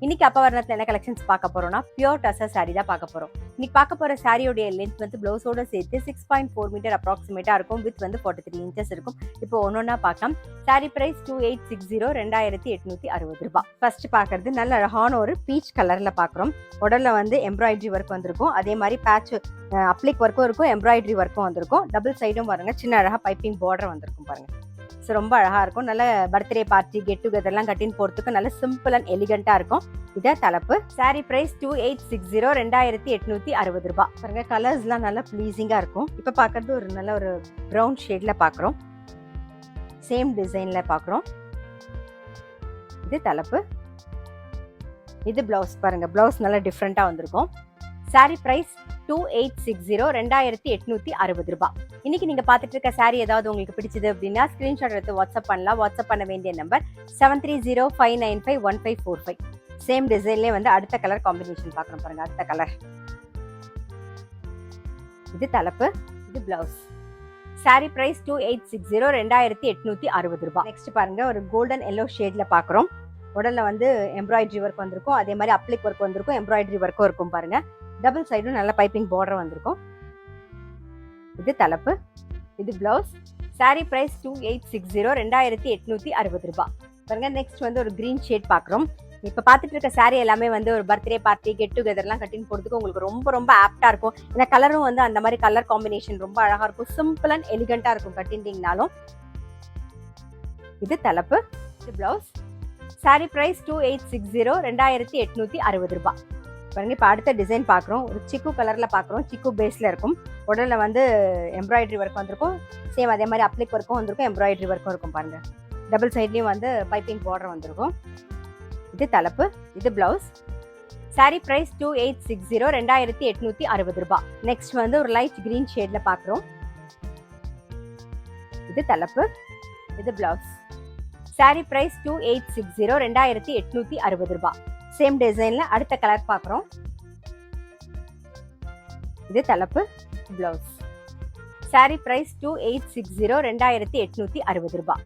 இன்னைக்கு அப்பவரணத்துல என்ன கலெக்ஷன்ஸ் பார்க்க போறோம்னா பியூர் டசர் சாரி தான் பார்க்க போறோம். இன்னைக்கு பார்க்க போற சாரியோட லென்த் வந்து பிளவுஸோட சேர்த்து 6.4 மீட்டர் அப்ராக்சிமேட்டா இருக்கும். வித் வந்து 43 இன்ச்சஸ் இருக்கும். இப்போ ஒன்னொன்னா பார்க்கலாம். சாரி பிரைஸ் 2860 2860 ரூபாய். ஃபர்ஸ்ட் பார்க்கறது நல்ல அழகான ஒரு பீச் கலர்ல பார்க்குறோம். உடல்ல வந்து எம்ப்ராய்டரி ஒர்க் வந்திருக்கும். அதே மாதிரி பேட்ச் அப்ளிக் ஒர்க்கும் இருக்கும், எம்ப்ராய்டரி ஒர்க்கும் வந்திருக்கும். டபுள் சைடும் பாருங்க, சின்ன அழகா பைப்பிங் பார்டர் வந்திருக்கும் பாருங்க. ஸோ ரொம்ப அழகா இருக்கும். நல்ல பர்த்டே பார்ட்டி கெட் டுகெதர்லாம் கட்டின்னு போறதுக்கு நல்ல சிம்பிள் அண்ட் எலிகண்டா இருக்கும். இத தலைப்பு. சாரி பிரைஸ் 2860 2860 ரூபாய். பாருங்க கலர்ஸ்லாம் நல்லா ப்ளீசிங்கா இருக்கும். இப்ப பாக்குறது ஒரு நல்ல ஒரு ப்ரௌன் ஷேட்ல பாக்குறோம். சேம் டிசைன்ல பாக்குறோம். இது தலைப்பு. இது பிளவுஸ். பாருங்க பிளவுஸ் நல்லா டிஃப்ரெண்டா வந்திருக்கும். சாரி பிரைஸ் 2860 2860 ரூபாய். இன்னைக்கு நீங்க பாத்துட்டு இருக்க சாரி ஏதாவது உங்களுக்கு பிடிச்சது அப்படின்னா ஸ்கிரீன்ஷாட் எடுத்து வாட்ஸ்அப் பண்ணலாம். வாட்ஸ்அப் பண்ண வேண்டிய நம்பர் 7305951545. சேம் டிசைன்லயே வந்து அடுத்த கலர் காம்பினேஷன் பார்க்கணும் பாருங்க. அடுத்த கலர். இது தலைப்பு. இது பிளவுஸ். சாரி பிரைஸ் 2860 2860 ரூபாய். நெக்ஸ்ட் பாருங்க ஒரு கோல்டன் எல்லோ ஷேட்ல பாக்குறோம். உடல்ல வந்து எம்ப்ராய்டரி ஒர்க் வந்திருக்கும். அதே மாதிரி அப்ளிக் ஒர்க் வந்திருக்கும், எம்ப்ராய்டரி ஒர்க்கும் இருக்கும் பாருங்க. டபுள் சைடும் நல்ல பைப்பிங் பார்டர் வந்திருக்கும். இது தலைப்பு. இது பிளவுஸ். சாரி பிரைஸ் 2860 2860 ரூபாய். பாருங்க நெக்ஸ்ட் வந்து ஒரு கிரீன் ஷேட் பாக்குறோம். இப்ப பாத்துட்டு இருக்க சாரி எல்லாமே வந்து ஒரு பர்த்டே பார்ட்டி கெட் டுகெதர்லாம் கட்டின்னு போறதுக்கு உங்களுக்கு ரொம்ப ரொம்ப ஆப்டா இருக்கும். இந்த கலரும் வந்து அந்த மாதிரி கலர் காம்பினேஷன் ரொம்ப அழகா இருக்கும். சிம்பிள் அண்ட் எலிகண்டா இருக்கும் கட்டிட்டீங்கனாலும். இது தலைப்பு. இது பிளவுஸ். சாரி பிரைஸ் 2860 2860 ரூபாய். பாருங்க இப்ப அடுத்த டிசைன் பாக்குறோம். ஒரு சிக்கு கலர்ல பாக்குறோம். சிக்கு பேஸ்ல இருக்கும். உடல்ல வந்து எம்ப்ராய்டரி ஒர்க் வந்திருக்கும். சேம் அதே மாதிரி அப்ளிக் ஒர்க்கும் வந்திருக்கும், எம்ப்ராய்டரி ஒர்க்கும் இருக்கும் பாருங்க. டபுள் சைட்லயும் வந்து பைப்பிங் பார்டர் வந்திருக்கும். இது தலைப்பு. இது பிளவுஸ். சாரி பிரைஸ் 2860 2860 ரூபாய். நெக்ஸ்ட் வந்து ஒரு லைட் கிரீன் ஷேட்ல பாக்குறோம். இது தலைப்பு. இது பிளவுஸ். சாரி பிரைஸ் 2860 2860 ரூபாய். சேம் டிசைன்ல அடுத்த கலர் பாக்குறோம். இது தலைப்பு. பிளவுஸ். சாரி பிரைஸ் 2860 2860 ரூபாய்.